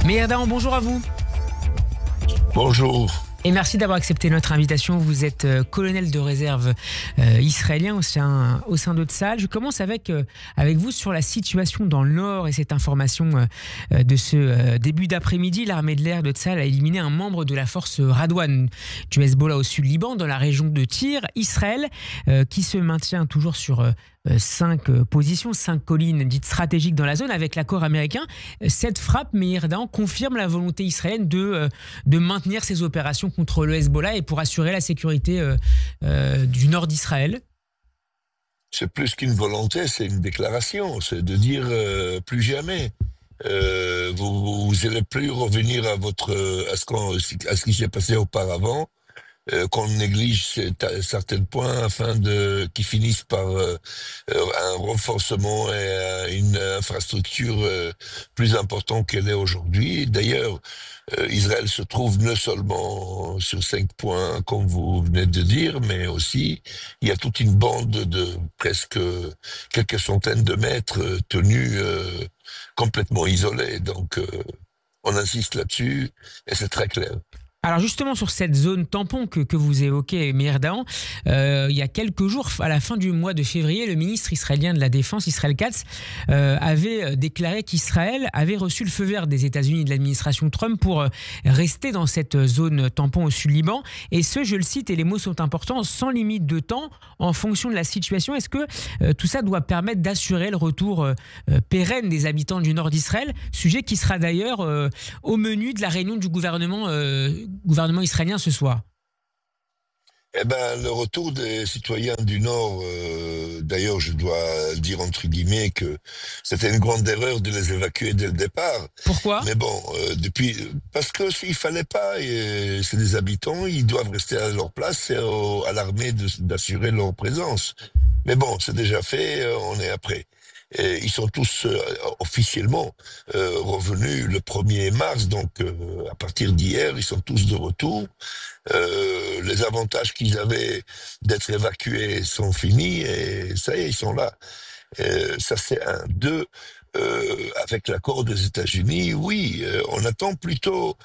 Meir Dahan, bonjour à vous. Bonjour. Et merci d'avoir accepté notre invitation. Vous êtes colonel de réserve israélien au sein de Tsahal. Je commence avec vous sur la situation dans le Nord et cette information de ce début d'après-midi. L'armée de l'air de Tsahal a éliminé un membre de la force Radwan du Hezbollah au sud Liban, dans la région de Tyr. Israël, qui se maintient toujours sur 5 positions, 5 collines dites stratégiques dans la zone avec l'accord américain. Cette frappe, Meir Dahan, confirme la volonté israélienne de maintenir ses opérations contre le Hezbollah et pour assurer la sécurité du nord d'Israël. C'est plus qu'une volonté, c'est une déclaration. C'est de dire plus jamais. Vous n'allez plus revenir à ce qui s'est passé auparavant. Qu'on néglige certains points afin qu'ils finissent par un renforcement et une infrastructure plus importante qu'elle est aujourd'hui. D'ailleurs, Israël se trouve non seulement sur 5 points, comme vous venez de dire, mais aussi il y a toute une bande de presque quelques centaines de mètres tenus complètement isolés. Donc, on insiste là-dessus et c'est très clair. Alors justement sur cette zone tampon que vous évoquez, Meir Dahan, il y a quelques jours, à la fin du mois de février, le ministre israélien de la Défense, Israël Katz, avait déclaré qu'Israël avait reçu le feu vert des États-Unis et de l'administration Trump pour rester dans cette zone tampon au sud-Liban. Et ce, je le cite, et les mots sont importants, sans limite de temps, en fonction de la situation. Est-ce que tout ça doit permettre d'assurer le retour pérenne des habitants du nord d'Israël, sujet qui sera d'ailleurs au menu de la réunion du gouvernement israélien ce soir? Eh ben, le retour des citoyens du Nord, d'ailleurs, je dois dire entre guillemets que c'était une grande erreur de les évacuer dès le départ. Pourquoi? Mais bon, parce que s'il fallait pas, c'est des habitants, ils doivent rester à leur place, c'est à l'armée d'assurer leur présence. Mais bon, c'est déjà fait, on est après. Et ils sont tous officiellement revenus le 1er mars, donc à partir d'hier, ils sont tous de retour. Les avantages qu'ils avaient d'être évacués sont finis et ça y est, ils sont là. Ça c'est un. Deux, avec l'accord des États-Unis, oui, on attend plutôt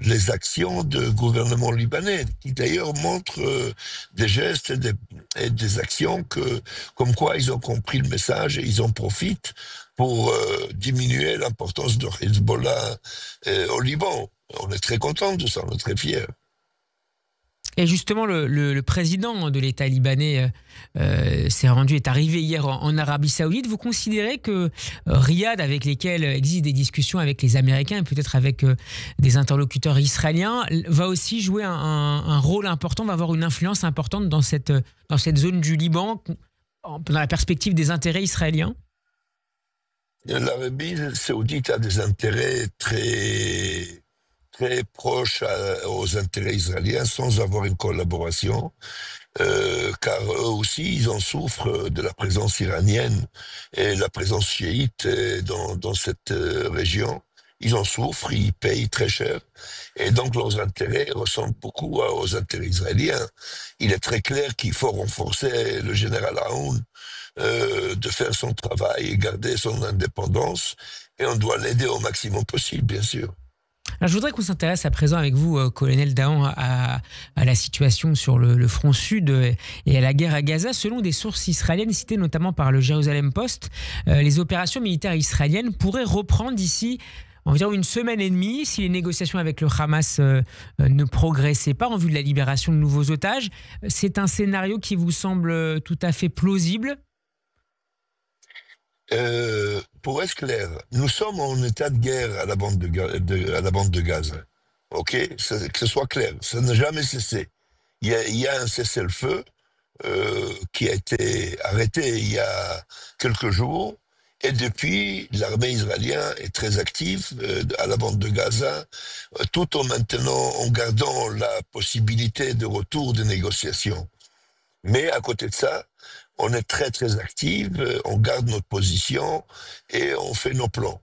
les actions du gouvernement libanais, qui d'ailleurs montrent des gestes et des actions comme quoi ils ont compris le message et ils en profitent pour diminuer l'importance de Hezbollah au Liban. On est très contents de ça, on est très fiers. Et justement, le président de l'État libanais est arrivé hier en Arabie Saoudite. Vous considérez que Riyad, avec lesquels existent des discussions avec les Américains et peut-être avec des interlocuteurs israéliens, va aussi jouer un rôle important, va avoir une influence importante dans cette zone du Liban, dans la perspective des intérêts israéliens? L'Arabie Saoudite a des intérêts très proches aux intérêts israéliens sans avoir une collaboration, car eux aussi, ils en souffrent de la présence iranienne et la présence chiite dans cette région. Ils en souffrent, ils payent très cher. Et donc leurs intérêts ressemblent beaucoup aux intérêts israéliens. Il est très clair qu'il faut renforcer le général Aoun, de faire son travail et garder son indépendance. Et on doit l'aider au maximum possible, bien sûr. Alors, je voudrais qu'on s'intéresse à présent avec vous, colonel Dahan, à la situation sur le front sud et à la guerre à Gaza. Selon des sources israéliennes citées notamment par le Jérusalem Post, les opérations militaires israéliennes pourraient reprendre d'ici environ une semaine et demie si les négociations avec le Hamas ne progressaient pas en vue de la libération de nouveaux otages. C'est un scénario qui vous semble tout à fait plausible? Pour être clair, nous sommes en état de guerre à la bande de Gaza. Ok, que ce soit clair, ça n'a jamais cessé. Il y a un cessez-le-feu qui a été arrêté il y a quelques jours, et depuis, l'armée israélienne est très active à la bande de Gaza, tout en gardant la possibilité de retour des négociations. Mais à côté de ça, on est très très actifs, on garde notre position et on fait nos plans.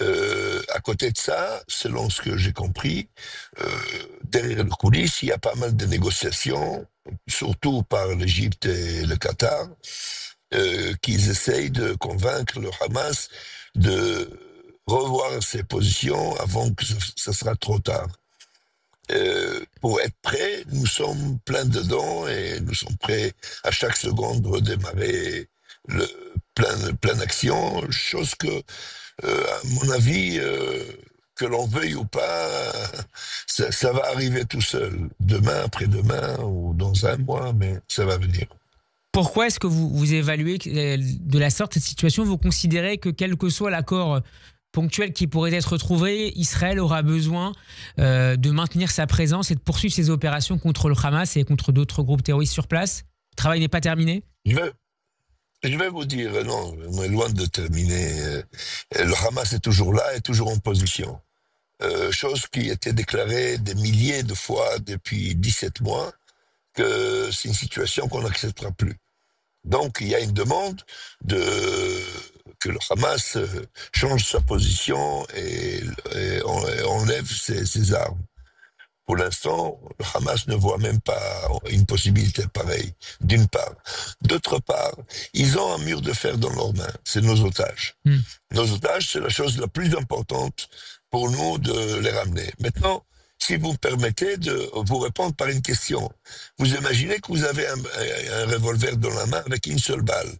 À côté de ça, selon ce que j'ai compris, derrière les coulisses, il y a pas mal de négociations, surtout par l'Égypte et le Qatar, qu'ils essayent de convaincre le Hamas de revoir ses positions avant que ça sera trop tard. Pour être prêts, nous sommes plein dedans et nous sommes prêts à chaque seconde redémarrer le plein action, chose que, à mon avis, que l'on veuille ou pas, ça va arriver tout seul, demain, après-demain ou dans un mois, mais ça va venir. Pourquoi est-ce que vous évaluez de la sorte cette situation? Vous considérez que quel que soit l'accord ponctuel qui pourrait être trouvé, Israël aura besoin de maintenir sa présence et de poursuivre ses opérations contre le Hamas et contre d'autres groupes terroristes sur place? Le travail n'est pas terminé? Je vais vous dire, non, on est loin de terminer. Le Hamas est toujours là, est toujours en position. Chose qui était déclarée des milliers de fois depuis 17 mois, que c'est une situation qu'on n'acceptera plus. Donc, il y a une demande que le Hamas change sa position et enlève ses armes. Pour l'instant, le Hamas ne voit même pas une possibilité pareille, d'une part. D'autre part, ils ont un mur de fer dans leurs mains, c'est nos otages. Nos otages, c'est la chose la plus importante pour nous de les ramener. Maintenant, si vous me permettez de vous répondre par une question. Vous imaginez que vous avez un revolver dans la main avec une seule balle.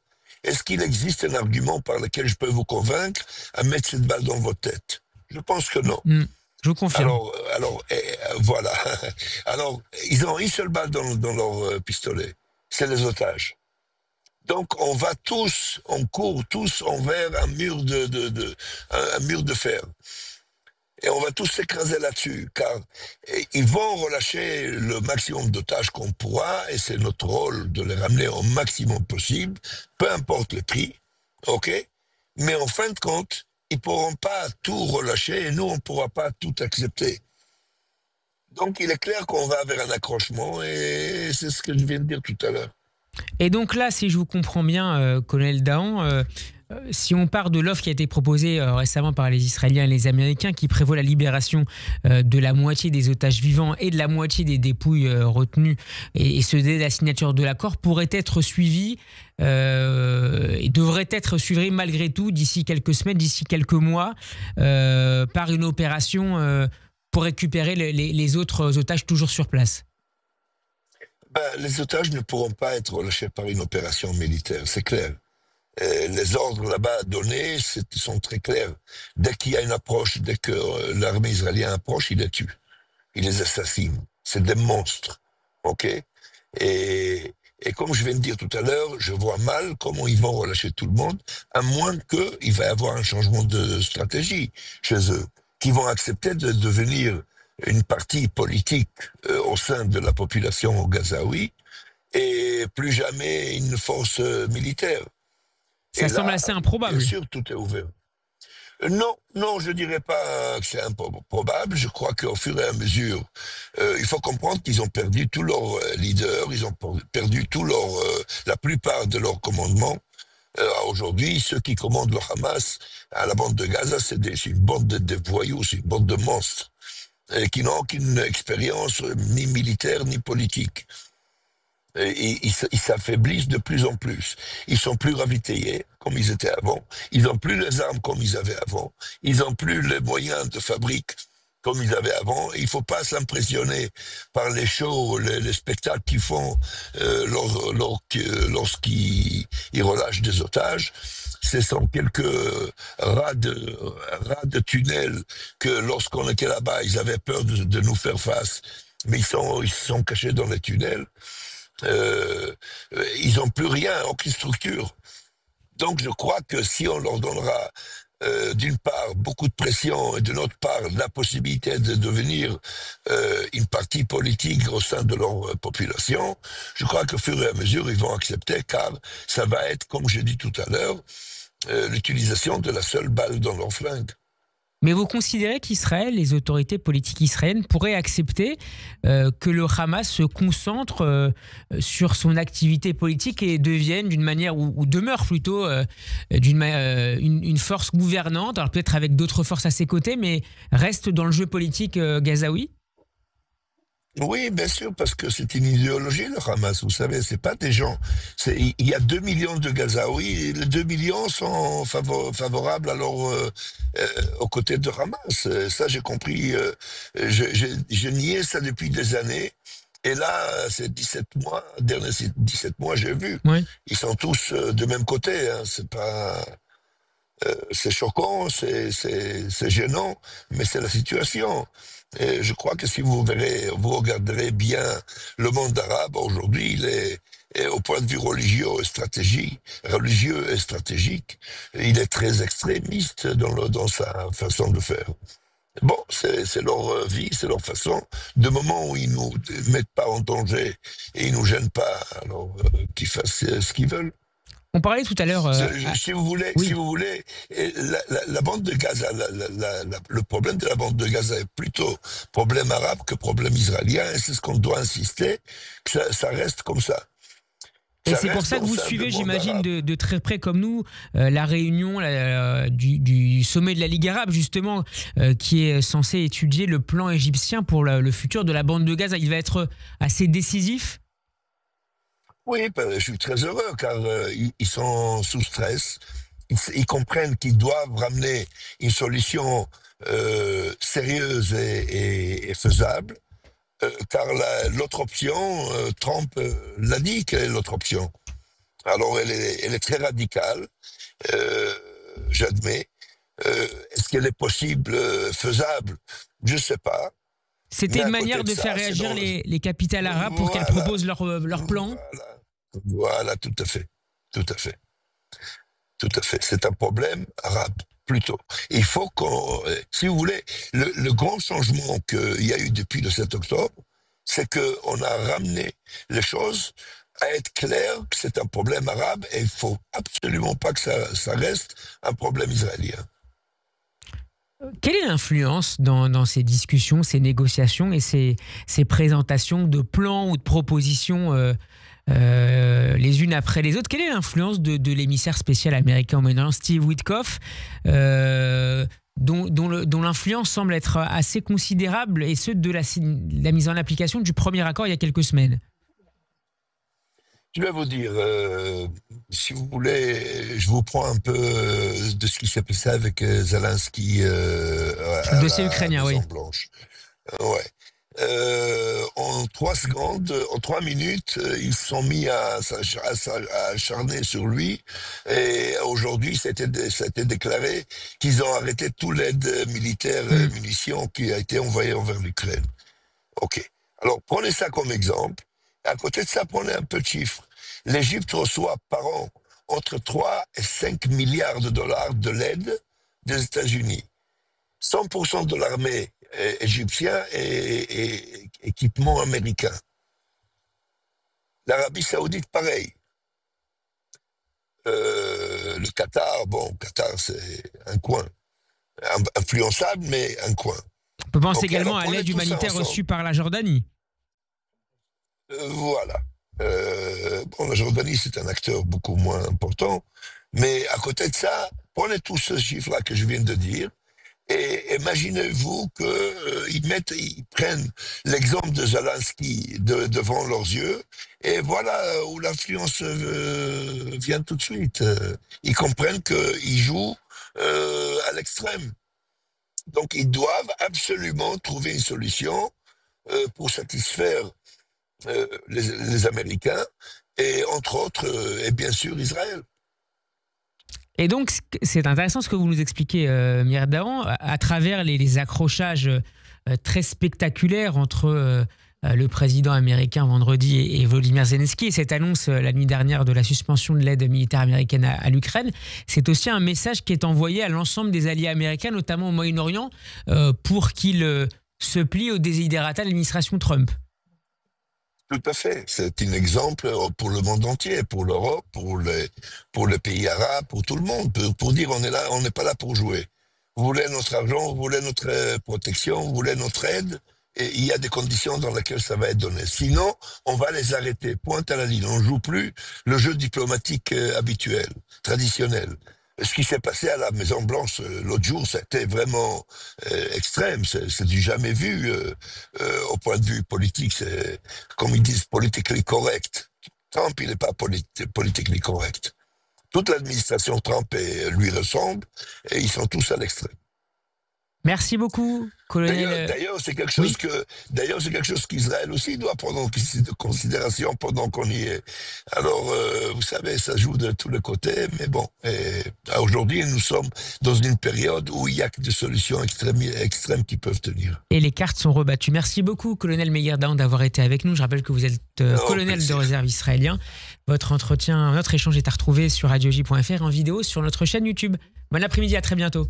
Est-ce qu'il existe un argument par lequel je peux vous convaincre à mettre cette balle dans votre tête? Je pense que non. Je vous confirme. Voilà. Alors, ils ont une seule balle dans leur pistolet. C'est les otages. Donc, on court tous envers un mur un mur de fer. Et on va tous s'écraser là-dessus, car ils vont relâcher le maximum d'otages qu'on pourra, et c'est notre rôle de les ramener au maximum possible, peu importe le prix, ok? Mais en fin de compte, ils ne pourront pas tout relâcher, et nous, on ne pourra pas tout accepter. Donc, il est clair qu'on va vers un accrochement, et c'est ce que je viens de dire tout à l'heure. Et donc là, si je vous comprends bien, colonel Dahan, si on part de l'offre qui a été proposée récemment par les Israéliens et les Américains, qui prévoit la libération de la moitié des otages vivants et de la moitié des dépouilles retenues, et ce délai de la signature de l'accord pourrait être suivi et devrait être suivi malgré tout d'ici quelques semaines, d'ici quelques mois, par une opération pour récupérer les autres otages toujours sur place. Les otages ne pourront pas être relâchés par une opération militaire, c'est clair. Les ordres là-bas donnés sont très clairs. Dès qu'il y a une approche, dès que l'armée israélienne approche, il les tue. Il les assassine. C'est des monstres. Ok? Et comme je viens de dire tout à l'heure, je vois mal comment ils vont relâcher tout le monde, à moins qu'il va y avoir un changement de stratégie chez eux, qui vont accepter de devenir une partie politique au sein de la population gazaoui et plus jamais une force militaire. Ça semble assez improbable. Bien sûr, tout est ouvert. Non, je dirais pas que c'est improbable. Je crois qu'au fur et à mesure, il faut comprendre qu'ils ont perdu tous leurs leaders, ils ont perdu la plupart de leurs commandements. Aujourd'hui, ceux qui commandent le Hamas à la bande de Gaza, c'est une bande de voyous, c'est une bande de monstres, qui n'ont aucune expérience ni militaire ni politique. Ils s'affaiblissent de plus en plus. Ils sont plus ravitaillés comme ils étaient avant. Ils n'ont plus les armes comme ils avaient avant. Ils n'ont plus les moyens de fabrique comme ils avaient avant. Et il ne faut pas s'impressionner par les shows, les spectacles qu'ils font lorsqu'ils relâchent des otages. Ce sont quelques rats de tunnels que lorsqu'on était là-bas, ils avaient peur de nous faire face. Mais ils se sont cachés dans les tunnels. Ils n'ont plus rien, aucune structure. Donc je crois que si on leur donnera d'une part beaucoup de pression et de notre part la possibilité de devenir une partie politique au sein de leur population, je crois qu'au fur et à mesure ils vont accepter, car ça va être, comme j'ai dit tout à l'heure, l'utilisation de la seule balle dans leur flingue. Mais vous considérez qu'Israël, les autorités politiques israéliennes, pourraient accepter que le Hamas se concentre sur son activité politique et devienne d'une manière, ou demeure plutôt une force gouvernante, alors peut-être avec d'autres forces à ses côtés, mais reste dans le jeu politique gazaoui? Oui, bien sûr, parce que c'est une idéologie, le Hamas. Vous savez, c'est pas des gens. Il y a 2 millions de Gazaouis, et les 2 millions sont favorables alors aux côtés de Hamas. Ça, j'ai compris. Je niais ça depuis des années. Et là, ces 17 mois, derniers 17 mois, j'ai vu. Oui. Ils sont tous de même côté. Hein. C'est pas. C'est choquant, c'est gênant, mais c'est la situation. Et je crois que si vous verrez, vous regarderez bien le monde arabe aujourd'hui, et au point de vue religieux et stratégique, il est très extrémiste dans sa façon de faire. Bon, c'est leur vie, c'est leur façon. De moment où ils nous mettent pas en danger et ils nous gênent pas, alors qu'ils fassent ce qu'ils veulent. On parlait tout à l'heure. Si vous voulez, si Oui. vous voulez, la bande de Gaza, le problème de la bande de Gaza est plutôt problème arabe que problème israélien, et c'est ce qu'on doit insister, que ça reste comme ça. Et Ça c'est pour reste ça que dans vous ça, le suivez, monde j'imagine, arabe. de très près comme nous, la réunion du sommet de la Ligue arabe, justement, qui est censé étudier le plan égyptien pour le futur de la bande de Gaza. Il va être assez décisif. Oui, ben, je suis très heureux, car ils sont sous stress. Ils comprennent qu'ils doivent ramener une solution sérieuse et faisable, car l'autre option, Trump l'a dit quelle est l'autre option. Alors elle est très radicale, euh, j'admets. Est-ce qu'elle est possible, faisable? Je sais pas. C'était Mais une à côté manière de de ça, faire c'est réagir dans... les capitales arabes pour qu'elles Voilà, proposent leur plan. voilà, voilà, tout à fait, tout à fait, tout à fait. C'est un problème arabe, plutôt. Il faut qu'on... si vous voulez, le grand changement qu'il y a eu depuis le 7 octobre, c'est qu'on a ramené les choses à être clair que c'est un problème arabe et il faut absolument pas que ça reste un problème israélien. Quelle est l'influence dans ces discussions, ces négociations et ces présentations de plans ou de propositions les unes après les autres? Quelle est l'influence de l'émissaire spécial américain au Moyen-Orient, Steve Witkoff, dont l'influence semble être assez considérable, et ce de la mise en application du premier accord il y a quelques semaines? Je vais vous dire, si vous voulez, je vous prends un peu de ce qui s'est passé avec Zelensky Le à dossier la ukrainien, oui. Maison-Blanche. Ouais. En 3 secondes, en 3 minutes, ils se sont mis à acharner sur lui. Et aujourd'hui, ça a été déclaré qu'ils ont arrêté toute l'aide militaire et Hmm. munitions qui a été envoyée envers l'Ukraine. OK. Alors, prenez ça comme exemple. À côté de ça, prenez un peu de chiffres. L'Égypte reçoit par an entre 3 et 5 milliards de dollars de l'aide des États-Unis. 100% de l'armée égyptienne est équipement américain. L'Arabie Saoudite, pareil. Le Qatar, bon, Qatar, c'est un coin. Influençable, mais un coin. On peut penser OK, également alors à prenez l'aide tout ça humanitaire ensemble. reçue par la Jordanie. Voilà. Bon, la Jordanie, c'est un acteur beaucoup moins important. Mais à côté de ça, prenez tous ces chiffres-là que je viens de dire. Et imaginez-vous ils prennent l'exemple de Zelensky devant leurs yeux, et voilà où l'influence vient tout de suite. Ils comprennent qu'ils jouent à l'extrême. Donc ils doivent absolument trouver une solution pour satisfaire les Américains, et entre autres, et bien sûr Israël. Et donc, c'est intéressant ce que vous nous expliquez, Myrdhan, à travers les accrochages très spectaculaires entre le président américain vendredi et Volodymyr Zelensky, et cette annonce la nuit dernière de la suspension de l'aide militaire américaine à l'Ukraine. C'est aussi un message qui est envoyé à l'ensemble des alliés américains, notamment au Moyen-Orient, pour qu'ils se plient aux desiderata de l'administration Trump. Tout à fait. C'est un exemple pour le monde entier, pour l'Europe, pour les pays arabes, pour tout le monde, pour dire on est là, on n'est pas là pour jouer. Vous voulez notre argent, vous voulez notre protection, vous voulez notre aide, et il y a des conditions dans lesquelles ça va être donné. Sinon, on va les arrêter. Pointe à la ligne. On ne joue plus le jeu diplomatique habituel, traditionnel. Ce qui s'est passé à la Maison Blanche l'autre jour, c'était vraiment extrême. C'est du jamais vu au point de vue politique. C'est, comme ils disent, politically correct. Trump, il n'est pas politically correct. Toute l'administration Trump lui ressemble et ils sont tous à l'extrême. Merci beaucoup, colonel. D'ailleurs, c'est quelque Oui. chose qu'Israël aussi doit prendre en considération pendant qu'on y est. Alors, vous savez, ça joue de tous les côtés, mais bon. Aujourd'hui, nous sommes dans une période où il n'y a que des solutions extrêmes qui peuvent tenir. Et les cartes sont rebattues. Merci beaucoup, colonel Meir Dayan, d'avoir été avec nous. Je rappelle que vous êtes colonel de réserve israélien. Notre échange est à retrouver sur radioj.fr en vidéo sur notre chaîne YouTube. Bon après-midi, à très bientôt.